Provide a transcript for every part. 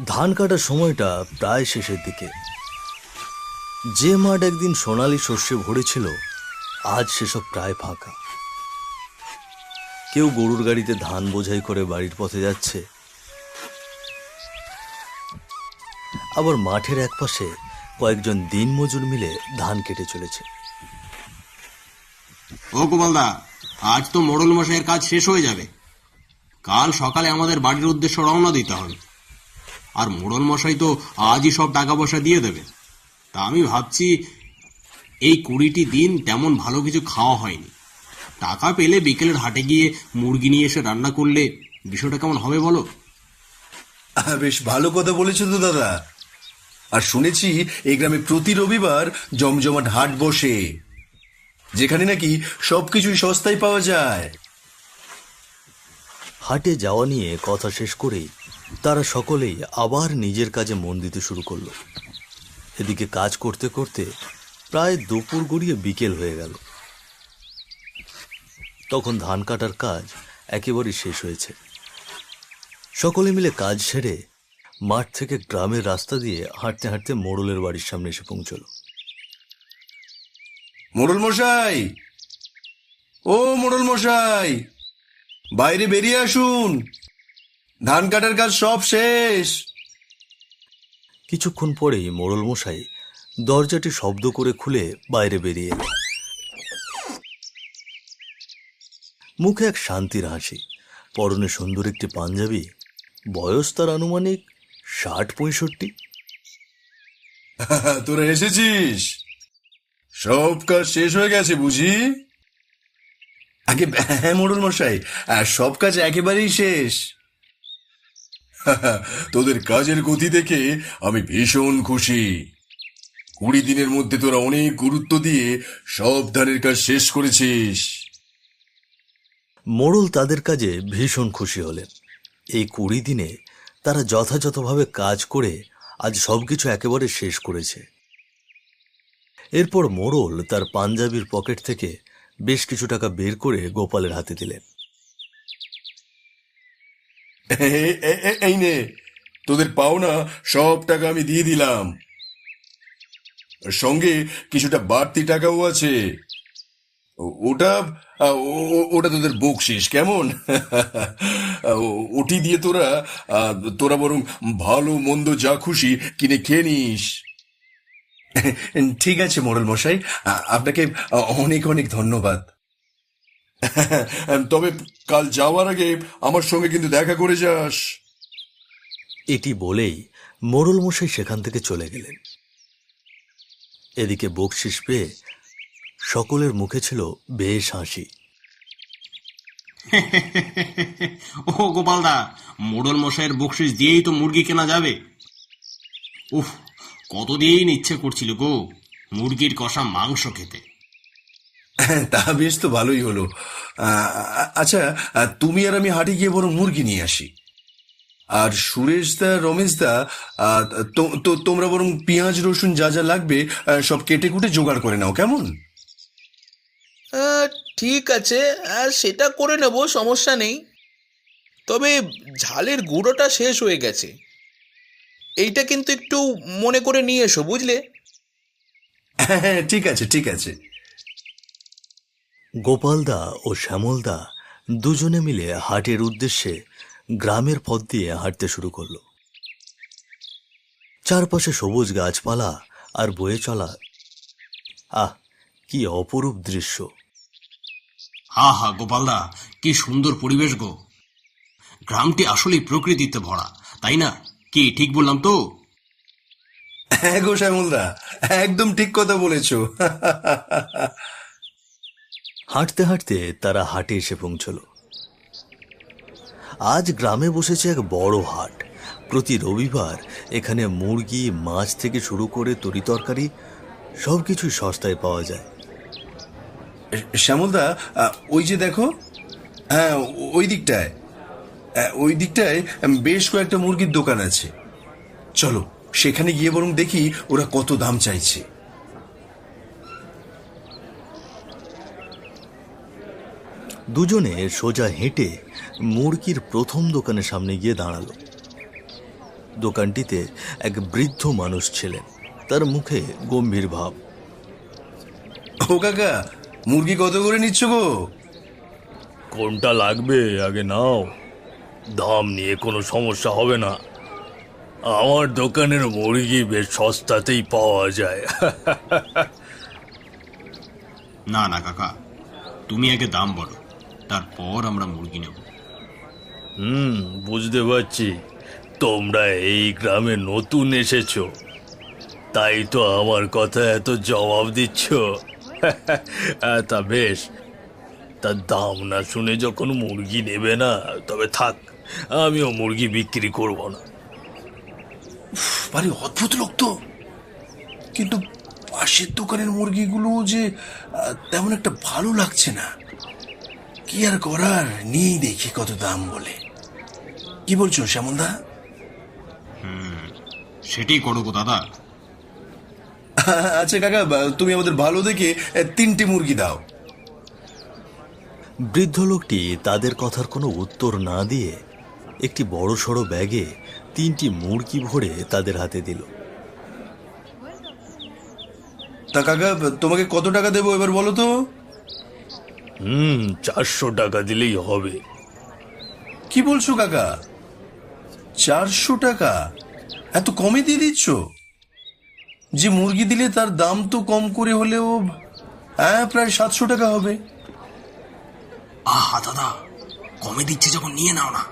ধান কাটার সময়টা প্রায় শেষের দিকে। যে মাঠ একদিন সোনালি শস্যে ভরেছিল, আজ সেসব প্রায় ফাঁকা। কেউ গরুর গাড়িতে ধান বোঝাই করে বাড়ির পথে যাচ্ছে, আবার মাঠের একপাশে কয়েকজন দিনমজুর মিলে ধান কেটে চলেছে। ও গোপালদা, আজ তো মোড়ল মশাইয়ের কাজ শেষ হয়ে যাবে। কাল সকালে আমাদের বাড়ির উদ্দেশ্যে রওনা দিতে হবে। আর মোড়ল মশাই তো আজই সব টাকা পয়সা দিয়ে দেবে। তা আমি ভাবছি, এই 20টি দিন তেমন ভালো কিছু খাওয়া হয়নি। টাকা পেলে বিকেলের হাটে গিয়ে মুরগি নিয়ে এসে রান্না করলে বিষয়টা কেমন হবে বলো? বেশ ভালো কথা বলেছো তো দাদা। আর শুনেছি এই গ্রামে প্রতি রবিবার জমজমাট হাট বসে, যেখানে নাকি সবকিছুই সস্তায় পাওয়া যায়। হাটে যাওয়া নিয়ে কথা শেষ করেই তারা সকলেই আবার নিজের কাজে মন দিতে শুরু করলো। এদিকে কাজ করতে করতে প্রায় দুপুর গড়িয়ে বিকেল হয়ে গেল। তখন ধান কাটার কাজ একেবারেই শেষ হয়েছে। সকলে মিলে কাজ সেরে মাঠ থেকে গ্রামের রাস্তা দিয়ে হাঁটতে হাঁটতে মোড়লের বাড়ির সামনে এসে পৌঁছল। মোড়ল মশাই, ও মোড়ল মশাই, বাইরে বেরিয়ে আসুন, ধান কাটার কাজ সব শেষ। কিছুক্ষণ পরেই মোড়ল মশাই দরজাটি শব্দ করে খুলে বাইরে বেরিয়ে এলেন। মুখে এক শান্তির হাসি, পরনে সুন্দর একটি পাঞ্জাবি, বয়স তার আনুমানিক 60-65। তোরা এসেছিস, সব কাজ শেষ হয়ে গেছে বুঝি? আগে হ্যাঁ মোড়ল মশাই, সব কাজ একেবারেই শেষ। তোদের কাজের গতি দেখে আমি ভীষণ খুশি। 20 দিনের মধ্যে তোরা অনেক গুরুত্ব দিয়ে সব ধানের কাজ শেষ করেছিস। মোড়ল তাদের কাজে ভীষণ খুশি হলেন। এই 20 দিনে তারা যথাযথভাবে কাজ করে আজ সবকিছু একেবারে শেষ করেছে। এরপর মোড়ল তার পাঞ্জাবির পকেট থেকে বেশ কিছু টাকা বের করে গোপালের হাতে দিলেন। এই নে, তোদের পাওনা সব টাকা আমি দিয়ে দিলাম, সঙ্গে কিছুটা বাড়তি টাকাও আছে। ওটা ওটা তোদের বকশিস, কেমন? ওটি দিয়ে তোরা বরং ভালো মন্দ যা খুশি কিনে খেয়ে নিস। ঠিক আছে মোড়ল মশাই, আপনাকে অনেক অনেক ধন্যবাদ। তবে কাল যাওয়ার আগে আমার সঙ্গে কিন্তু দেখা করে যাস। এটি বলেই মোড়ল মশাই সেখান থেকে চলে গেলেন। এদিকে বকশিস পেয়ে সকলের মুখে ছিল বেশ হাসি। ও গোপালদা, মোড়ল মশাইয়ের বকশিস দিয়েই তো মুরগি কেনা যাবে। উফ, কতদিন ইচ্ছে করছিল গো মুরগির কষা মাংস খেতে। তা বেশ তো ভালোই হলো। আচ্ছা, তুমি আর আমি হাটে গিয়ে বরং মুরগি নিয়ে আসি। আর সুরেশ দা, রমেশ দা, তোমরা বরং পেঁয়াজ রসুন যা যা লাগবে সব কেটে কুটে জোগাড় করে নাও, কেমন? ঠিক আছে, সেটা করে নেব, সমস্যা নেই। তবে ঝালের গুঁড়োটা শেষ হয়ে গেছে, এইটা কিন্তু একটু মনে করে নিয়ে এসো, বুঝলে? হ্যাঁ, ঠিক আছে ঠিক আছে। গোপালদা ও শ্যামলদা দুজনে মিলে হাটের উদ্দেশ্যে গ্রামের পথ দিয়ে হাঁটতে শুরু করলো। চারপাশে সবুজ গাছপালা আর বয়ে চলা, আহ, কি অপরূপ দৃশ্য! হা হা গোপালদা, কি সুন্দর পরিবেশ গো। গ্রামটি আসলেই প্রকৃতিতে ভরা, তাই না? কি ঠিক বললাম তো? হ্যাঁ গো শ্যামলদা, একদম ঠিক কথা বলেছো। হাঁটতে হাঁটতে তারা হাটে এসে পৌঁছল। আজ গ্রামে বসেছে এক বড় হাট। প্রতি রবিবার এখানে মুরগি, মাছ থেকে শুরু করে তরিতরকারি সবকিছুই সস্তায় পাওয়া যায়। শ্যামলদা, ওই যে দেখো, হ্যাঁ ওই দিকটায় বেশ কয়েকটা মুরগির দোকান আছে। চলো সেখানে গিয়ে বরং দেখি ওরা কত দাম চাইছে। দুজনে সোজা হেঁটে মুরগির প্রথম দোকানের সামনে গিয়ে দাঁড়ালো। দোকানটিতে এক বৃদ্ধ মানুষ ছিলেন। তার মুখে গম্ভীর ভাব। ও কাকা, মুরগি কত করে নিচ্ছ গো? কোনটা লাগবে আগে নাও, দাম নিয়ে কোনো সমস্যা হবে না। আমার দোকানের মুরগি বেশ সস্তাতেই পাওয়া যায়। না না কাকা, তুমি আগে দাম বলো, তারপর আমরা মুরগি নেব। বুঝতে পারছি তোমরা এই গ্রামে নতুন এসেছো, তাই তো আমার কথা এত জবাব দিচ্ছ। তা বেশ, তার দাম না শুনে যখন মুরগি নেবে না, তবে থাক, আমিও মুরগি বিক্রি করব না। ভারী অদ্ভুত লোক তো। কিন্তু পাশের দোকানের মুরগিগুলো যে তেমন একটা ভালো লাগছে না। কি আর করার, নিয়েই দেখি কত দাম বলে। কি বলছো শ্যামলদা? সেটাই করো গো দাদা। আচ্ছা কাকা, তুমি আমাদের ভালো দেখে 3টে মুরগি দাও। বৃদ্ধ লোকটি তাদের কথার কোনো উত্তর না দিয়ে একটি বড় সড়ো ব্যাগে 3টি মুরগি ভরে তাদের হাতে দিল। তা কাকা, তোমাকে কত টাকা দেবো এবার বলো তো? 400 টাকা দিলেই হবে। কি বলছো কাকা, 400 টাকা? এত কমে দিয়ে দিচ্ছ? যে মুরগি দিলে তার দাম তো কম করে হলেও প্রায় 700 টাকা হবে। আহা দাদা, কমে দিচ্ছে যখন নিয়ে নাও না,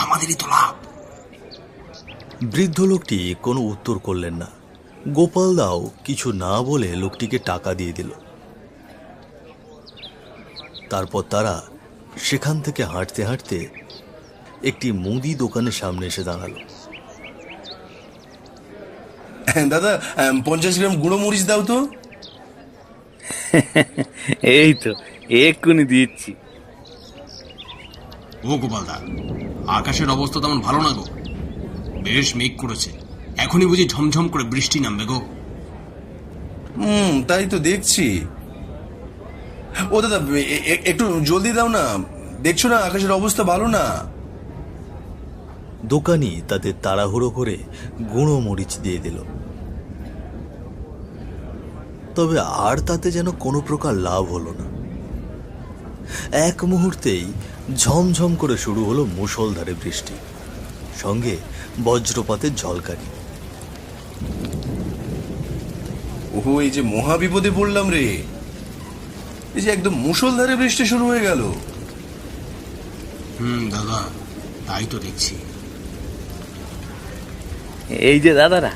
আমাদেরই তো লাভ। বৃদ্ধ লোকটি কোনো উত্তর করলেন না। গোপাল দাও কিছু না বলে লোকটিকে টাকা দিয়ে দিল। তারপর তারা সেখান থেকে হাঁটতে হাঁটতে একটি মুদি দোকানের সামনে এসে দাঁড়ালো। দাদা, 50 গ্রাম গুঁড়ো মরিচ দাও তো। এই তো এক্ষুনি দিচ্ছি। ও গোপালদা, আকাশের অবস্থা তেমন ভালো না গো, বেশ মেঘ করেছে। এখনই বুঝি ঝমঝম করে বৃষ্টি নামবে গো। তাই তো দেখছি। ও দাদা, একটু জলদি দাও না, দেখছো না আকাশের অবস্থা ভালো না। দোকানি তাদের তাড়াহুড়ো করে গুঁড়ো মরিচ দিয়ে দিল। তবে আর তাতে যেন কোনো প্রকার লাভ হলো না। এক মুহূর্তেই ঝমঝম করে শুরু হলো মুষলধারে বৃষ্টি, সঙ্গে বজ্রপাতের ঝলকানি। ওহো, এই যে মহা বিপদে পড়লাম রে। এই যে একদম মুষলধারে বৃষ্টি শুরু হয়ে গেল। দাদা, তাই তো দেখছি। এই যে দাদারা,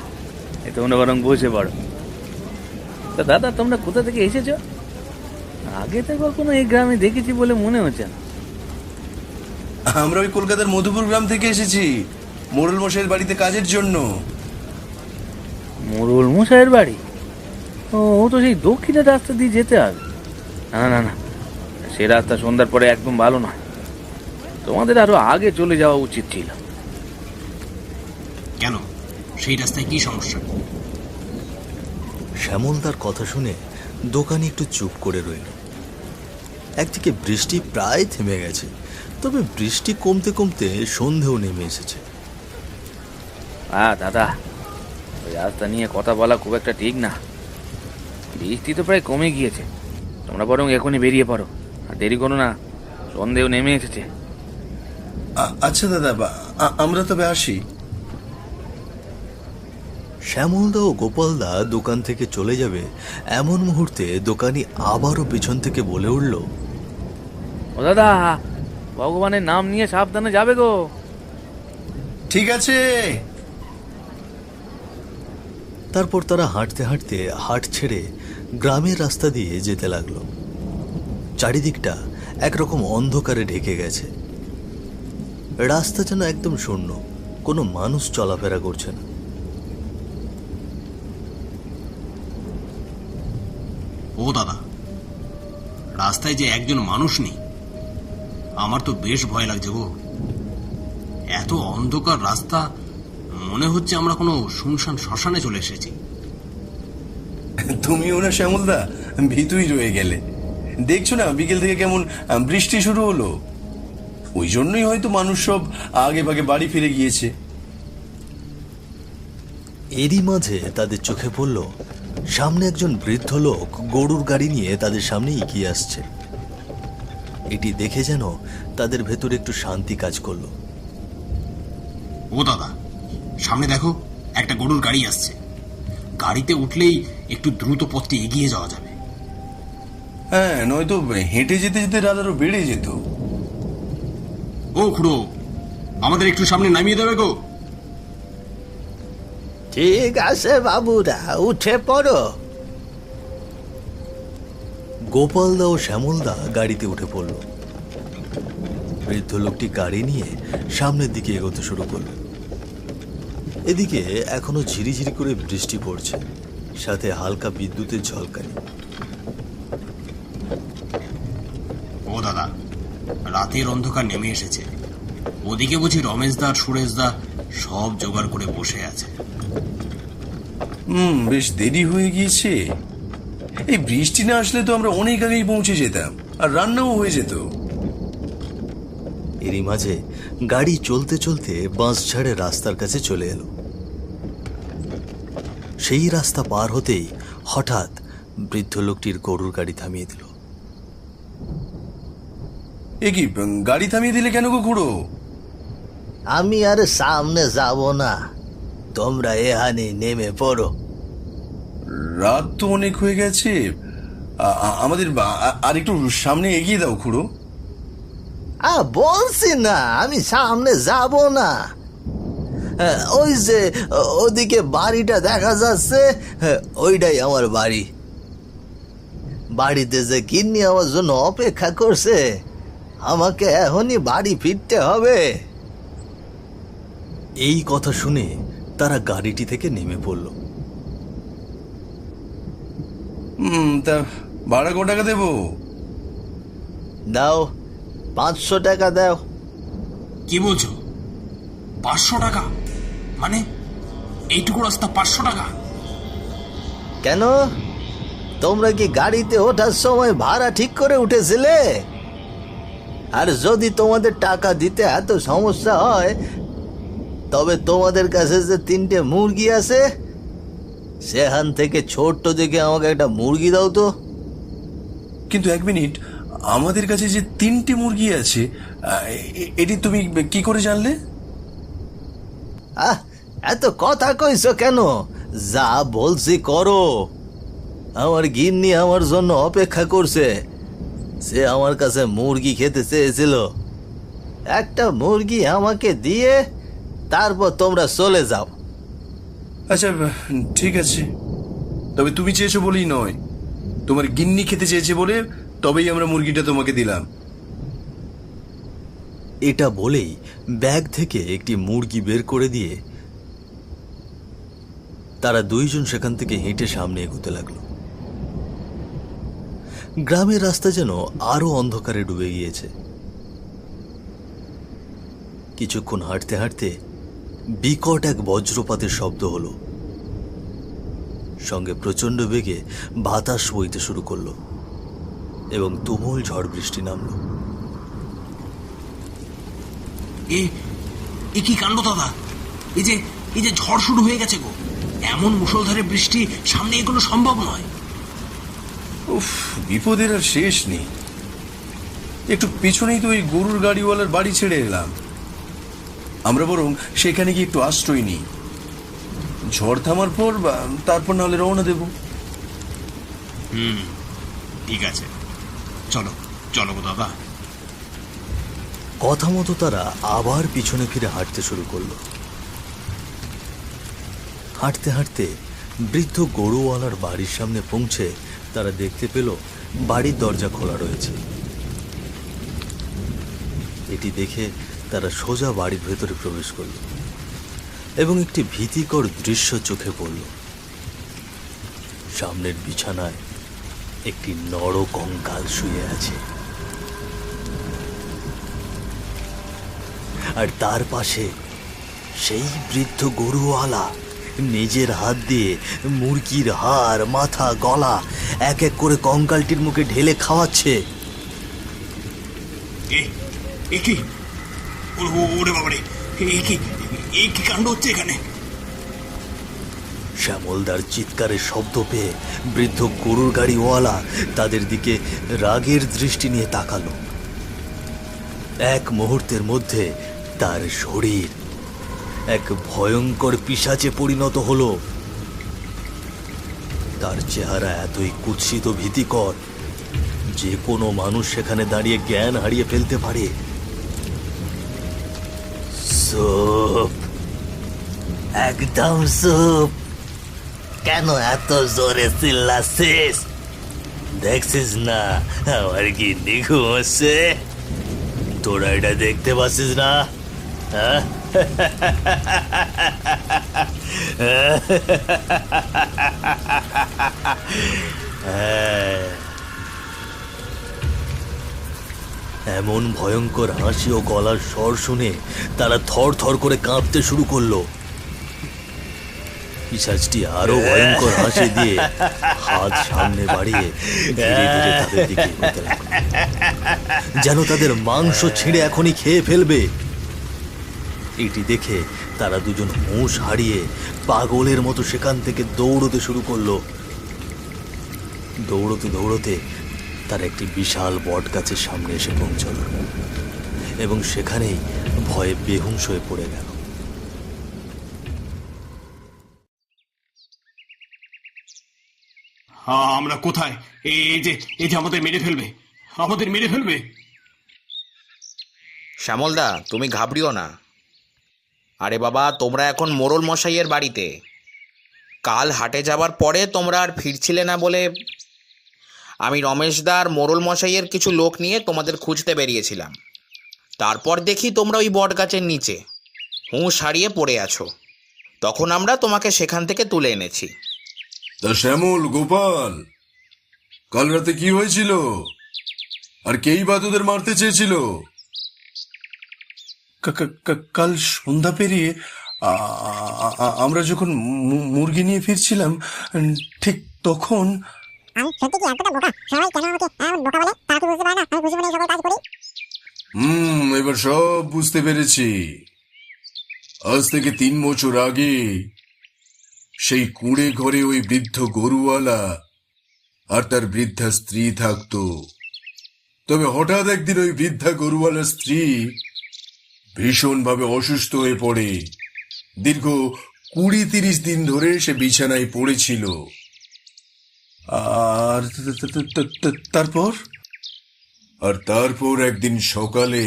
তোমরা বরং বসে পড়ো। তা দাদা, তোমরা কোথা থেকে এসেছো? আগে তো কখনো এই গ্রামে দেখেছি বলে মনে হচ্ছে না। আমরা ওই কলকাতার মধুপুর গ্রাম থেকে এসেছি, মোড়ল মশাইয়ের বাড়িতে কাজের জন্য। মোড়ল মশাইয়ের বাড়ি? ও তো সেই দক্ষিণের রাস্তা দিয়ে যেতে হবে। না না না, সে রাস্তা সন্ধ্যার পরে একদম ভালো নয়। তোমাদের আরো আগে চলে যাওয়া উচিত ছিল। কেন, সেই রাস্তায় কি সমস্যা? শ্যামল তার কথা শুনে দোকানি একটু চুপ করে রইল। একদিকে বৃষ্টি প্রায় থেমে গেছে, তবে বৃষ্টি কমতে কমতে সন্ধেও নেমে এসেছে। দাদা, ওই রাস্তা নিয়ে কথা বলা খুব একটা ঠিক না। বৃষ্টি তো প্রায় কমে গিয়েছে। তোমরা বরং এখনই বেরিয়ে পড়ো, আর দেরি করো না, সন্ধেও নেমে এসেছে। আচ্ছা দাদা, আমরা তবে আসি। শ্যামলদা ও গোপালদা দোকান থেকে চলে যাবে এমন মুহূর্তে দোকানি আবারও পেছন থেকে বলে উঠল, ও দাদা, ভগবানের নাম নিয়ে সাবধানে যাবে গো। ঠিক আছে। তারপর তারা হাঁটতে হাঁটতে হাট ছেড়ে গ্রামের রাস্তা দিয়ে যেতে লাগলো। চারিদিকটা একরকম অন্ধকারে ঢেকে গেছে। রাস্তা যেন একদম শূন্য, কোনো মানুষ চলাফেরা করছে না। ও দাদা, রাস্তায় যে একজন মানুষ নেই, আমার তো বেশ ভয় লাগছে গো। এত অন্ধকার রাস্তা, মনে হচ্ছে আমরা কোনো শুনশান শ্মশানে চলে এসেছি। তুমিও না শ্যামলদা, ভীতুই রয়ে গেলে। দেখছো না বিকেল থেকে কেমন বৃষ্টি শুরু হলো। ওই জন্যই হয়তো মানুষ সব আগে ভাগে বাড়ি ফিরে গিয়েছে। এরই মাঝে তাদের চোখে পড়ল সামনে একজন বৃদ্ধ লোক গরুর গাড়ি নিয়ে তাদের সামনে এগিয়ে আসছে। এটি দেখে যেন তাদের ভেতরে একটু শান্তি কাজ করলো। ও দাদা, সামনে দেখো, একটা গরুর গাড়ি আসছে। গাড়িতে উঠলেই একটু দ্রুত পথে এগিয়ে যাওয়া যাবে। হ্যাঁ, নয়তো হেঁটে যেতে যেতে রাত আরো বেড়ে যেত। ও খুড়ো, আমাদের একটু সামনে নামিয়ে দেবে গো। ঠিক আছে বাবুরা, উঠে পড়ো। গোপালদা ও শ্যামলদা গাড়িতে উঠে পড়ল। বৃদ্ধ লোকটি গাড়ি নিয়ে সামনের দিকে এগোতে শুরু করল। এদিকে এখনো ঝিরিঝিরি করে বৃষ্টি পড়ছে, সাথে হালকা বিদ্যুতের ঝলকানি। ও দাদা, রাতের অন্ধকার নেমে এসেছে। ওদিকে বুঝি রমেশদা আর সুরেশদা সব জোগাড় করে বসে আছে। বেশ দেরি হয়ে গিয়েছে। এই বৃষ্টি না আসলে তো আমরা অনেক আগেই পৌঁছে যেতাম, আর রান্নাও হয়ে যেত। এরই মাঝে গাড়ি চলতে চলতে বাঁশঝাড়ের রাস্তার কাছে চলে এলো। সেই রাস্তা পার হতেই হঠাৎ বৃদ্ধ লোকটির গরুর গাড়ি থামিয়ে দিল। এ কি, গাড়ি থামিয়ে দিলে কেন গো খুড়ো? আমি আর সামনে যাব না, তোমরা এখানে নেমে পড়ো। রাত তো অনেক হয়ে গেছে, আমাদের আর একটু সামনে এগিয়ে দাও খুড়ো। বলছি না আমি সামনে যাব না। ওই যে ওদিকে বাড়িটা দেখা যাচ্ছে, ওইটাই আমার বাড়ি। বাড়িতে যে গিন্নি আমার জন্য অপেক্ষা করছে, আমাকে এখনই বাড়ি ফিরতে হবে। এই কথা শুনে তারা গাড়িটি থেকে নেমে পড়ল। তা ভাড়া কত টাকা দেবো? দাও, 500 টাকা দাও। কি বলছো? 500 টাকা? মানে এইটুকু রাস্তা 500 টাকা? কেন, তোমরা কি গাড়িতে ওঠার সময় ভাড়া ঠিক করে উঠেছিলে? আর যদি তোমাদের টাকা দিতে এত সমস্যা হয়, তবে তোমাদের কাছে যে 3টে মুরগি আছে, সেখান থেকে ছোট্ট দেখে আমাকে একটা মুরগি দাও তো। কিন্তু 1 মিনিট, আমাদের কাছে যে 3টে মুরগি আছে, এটি তুমি কি করে জানলে? এত কথা কইছো কেন? যা বলছি করো। আমার গিন্নি আমার জন্য অপেক্ষা করছে। সে আমার কাছে মুরগি খেতে চেয়েছিল। একটা মুরগি আমাকে দিয়ে তারপর তোমরা চলে যাও। আচ্ছা, ঠিক আছে, তবে তুমি চেয়েছো বলেই নয়, তোমার গিন্নি খেতে চেয়েছে বলে তবেই আমরা মুরগিটা তোমাকে দিলাম। এটা বলেই ব্যাগ থেকে একটি মুরগি বের করে দিয়ে তারা দুইজন সেখান থেকে হেঁটে সামনে এগোতে লাগলো। গ্রামের রাস্তা যেন আরো অন্ধকারে ডুবে গিয়েছে। কিছুক্ষণ হাঁটতে হাঁটতে বিকট এক বজ্রপাতের শব্দ হলো, সঙ্গে প্রচন্ড বেগে বাতাস বইতে শুরু করলো এবং তুমুল ঝড় বৃষ্টি নামলো। এ কি কাণ্ড দাদা! এই যে ঝড় শুরু হয়ে গেছে গো। এমন মুষলধারে বৃষ্টি সামনে এগুলো সম্ভব নয়। উফ, বিপদের আর শেষ নেই। একটু পিছনেই তো ওই গরুর গাড়িওয়ালার বাড়ি ছেড়ে এলাম। আমরা বরং সেখানে গিয়ে একটু আশ্রয় নিই। ঝড় থামার পর তারপর নাহলে রওনা দেব। ঠিক আছে, চলো চলো গো দাদা। কথা মতো তারা আবার পিছনে ফিরে হাঁটতে শুরু করলো। হাঁটতে হাঁটতে বৃদ্ধ গরুওয়ালার বাড়ির সামনে পৌঁছে তারা দেখতে পেল বাড়ির দরজা খোলা রয়েছে। এটি দেখে তারা সোজা বাড়ির ভেতরে প্রবেশ করল এবং একটি ভীতিকর দৃশ্য চোখে পড়ল। সামনের বিছানায় একটি নরকঙ্কাল শুয়ে আছে, আর তার পাশে সেই বৃদ্ধ গরুওয়ালা নিজের হাত দিয়ে মুরগির হাড়, মাথা, গলা এক এক করে কঙ্কালটির মুখে ঢেলে খাওয়াচ্ছে। ওরে বাবারে, কি কাণ্ড হচ্ছে এখানে! শ্যামলদার চিৎকারের শব্দ পেয়ে বৃদ্ধ গরুর গাড়িওয়ালা তাদের দিকে রাগের দৃষ্টি নিয়ে তাকালো। এক মুহূর্তের মধ্যে তার শরীর এক ভয়ঙ্কর পিশাচে পরিণত হলো। তার চেহারা এতই কুৎসিত ভীতিকর যে কোনো মানুষ সেখানে দাঁড়িয়ে জ্ঞান হারিয়ে ফেলতে পারে। সুপ, একদম সুপ। কেন এত জোরে চিল্লাছিস? দেখছিস না আমার গিন্নি ঘুমোচ্ছে? তোরা এটা দেখতে পাচ্ছিস না? হ্যাঁ? এমন ভয়ঙ্কর হাসি ও গলার স্বর শুনে তারা থর থর করে কাঁপতে শুরু করলো। পিশাচটি আরো ভয়ঙ্কর হাসি দিয়ে হাত সামনে বাড়িয়ে ধীরে ধীরে তাদের দিকে এগোতে লাগলো, যেন তাদের মাংস ছিঁড়ে এখনই খেয়ে ফেলবে। এটি দেখে তারা দুজন হুঁশ হারিয়ে পাগলের মতো সেখান থেকে দৌড়তে শুরু করলো। দৌড়তে দৌড়তে তারা একটি বিশাল বট গাছের সামনে এসে পৌঁছল এবং সেখানেই ভয়ে বেহুঁশ হয়ে পড়ে গেল। আমরা কোথায়? এই যে আমাদের মেরে ফেলবে, আমাদের মেরে ফেলবে। শ্যামলদা, তুমি ঘাবড়িও না। আরে বাবা, তোমরা এখন মোড়ল মশাইয়ের বাড়িতে। কাল হাটে যাবার পরে তোমরা আর ফিরছিলে না বলে আমি রমেশদা আর মোড়ল মশাইয়ের কিছু লোক নিয়ে তোমাদের খুঁজতে বেরিয়েছিলাম। তারপর দেখি তোমরা ওই বট গাছের নিচে হুঁশ হারিয়ে পড়ে আছো। তখন আমরা তোমাকে সেখান থেকে তুলে এনেছি। তা শ্যামল, গোপাল, কাল রাতে কি হয়েছিল? আর কেই বা তোদের মারতে চেয়েছিল? কাল সন্ধ্যা পেরিয়ে আমরা যখন মুরগি নিয়ে ফিরছিলাম, ঠিক তখন আমি সত্যি কি এতটা বোকা? সবাই কেন আমাকে এমন বোকা বলে তা কি বুঝতে পারে না? আমি বুঝি মনে সকল কাজ করি। এবার সব বুঝতে পেরেছি। আজ থেকে 3 বছর আগে সেই কুঁড়ে ঘরে ওই বৃদ্ধ গরুওয়ালা আর তার বৃদ্ধা স্ত্রী থাকতো। তবে হঠাৎ একদিন ওই বৃদ্ধা গরুওয়ালার স্ত্রী ভীষণভাবে অসুস্থ হয়ে পড়ে। দীর্ঘ 20-30 দিন ধরে সে বিছানায় পড়েছিল। আর তারপর একদিন সকালে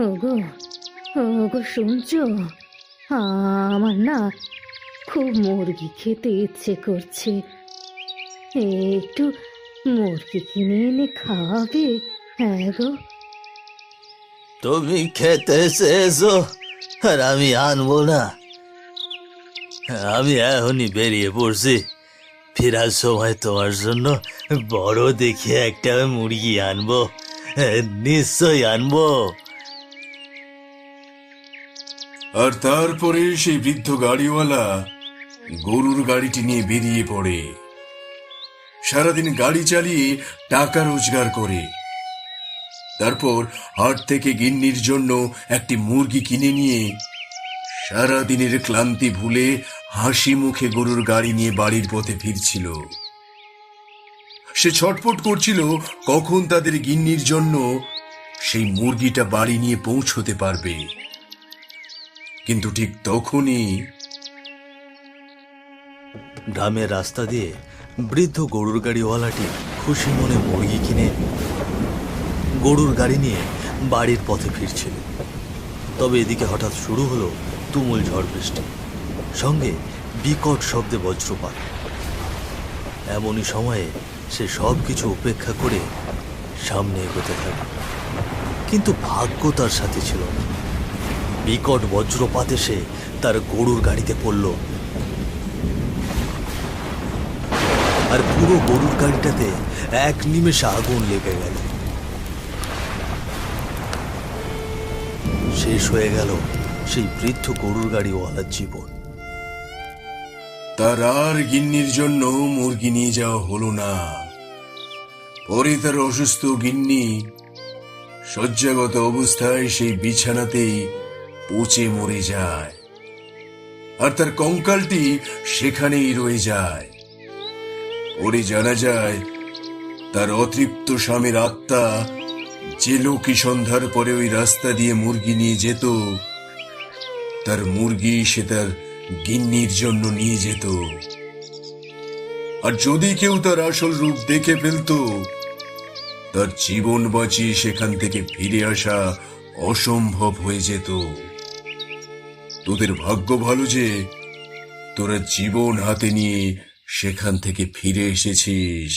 ওগো, ওগো শুনছো? আমার না খুব মুরগি খেতে ইচ্ছে করছে। একটু মুরগি কিনে এনে খাওয়াবে? হ্যাঁ গো। তুমি খেতে চেয়েছো আর আমি আনবো না? আমি এখনই বেরিয়ে পড়ছি। ফেরার সময় তোমার জন্য বড় দেখে একটা মুরগি আনবো, নিশ্চয়ই আনবো। আর তারপরে সেই বৃদ্ধ গাড়িওয়ালা গরুর গাড়িটি নিয়ে বেরিয়ে পড়ে। সারাদিন গাড়ি চালিয়ে টাকা রোজগার করে। তারপর হাট থেকে গিন্নির জন্য একটি মুরগি কিনে নিয়ে সারাদিনের ক্লান্তি ভুলে হাসি মুখে গরুর গাড়ি নিয়ে বাড়ির পথে ফিরছিল। সে ছটফট করছিল কখন তাদের গিন্নির জন্য সেই মুরগিটা বাড়ি নিয়ে পৌঁছতে পারবে। কিন্তু ঠিক তখনই গ্রামের রাস্তা দিয়ে বৃদ্ধ গরুর গাড়িওয়ালাটি খুশি মনে মুরগি কিনে গরুর গাড়ি নিয়ে বাড়ির পথে ফিরছিল। তবে এদিকে হঠাৎ শুরু হলো তুমুল ঝড় বৃষ্টি, সঙ্গে বিকট শব্দে বজ্রপাত। এমনই সময়ে সে সব কিছু উপেক্ষা করে সামনে এগোতে থাকে, কিন্তু ভাগ্য তার সাথে ছিল না। বিকট বজ্রপাতে সে তার গরুর গাড়িতে পড়ল, আর পুরো গরুর গাড়িটাতে এক নিমেষে আগুন লেগে গেল। শেষ হয়ে গেল সেই বৃদ্ধ গরুর গাড়িওয়ালার জীবন। তার আর গিন্নির জন্য মুরগি নিয়ে যাওয়া হলো না। পরে তার অসুস্থ গিন্নি শয্যাগত অবস্থায় সেই বিছানাতেই পচে মরে যায়, আর তার কঙ্কালটি সেখানেই রয়ে যায়। পরে জানা যায় তার অতৃপ্ত স্বামীর আত্মা যে লোকই সন্ধ্যার পরে ওই রাস্তা দিয়ে মুরগি নিয়ে যেত, তার মুরগি সে তার গিন্নির জন্য নিয়ে যেত। আর যদি কেউ তার আসল রূপ দেখে ফেলত, তার জীবন বাঁচিয়ে সেখান থেকে ফিরে আসা অসম্ভব হয়ে যেত। তোদের ভাগ্য ভালো যে তোরা জীবন হাতে নিয়ে সেখান থেকে ফিরে এসেছিস।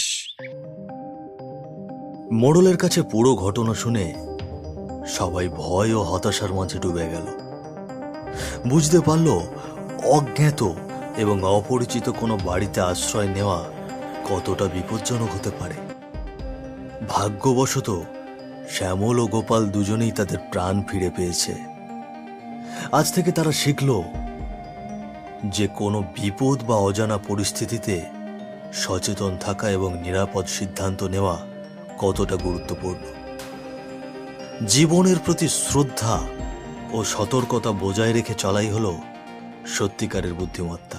মোড়লের কাছে পুরো ঘটনা শুনে সবাই ভয় ও হতাশার মাঝে ডুবে গেল। বুঝতে পারল অজ্ঞাত এবং অপরিচিত কোনো বাড়িতে আশ্রয় নেওয়া কতটা বিপজ্জনক হতে পারে। ভাগ্যবশত শ্যামল ও গোপাল দুজনেই তাদের প্রাণ ফিরে পেয়েছে। আজ থেকে তারা শিখল যে কোনো বিপদ বা অজানা পরিস্থিতিতে সচেতন থাকা এবং নিরাপদ সিদ্ধান্ত নেওয়া কতটা গুরুত্বপূর্ণ। জীবনের প্রতি শ্রদ্ধা ও সতর্কতা বজায় রেখে চলাই হলো সত্যিকারের বুদ্ধিমত্তা।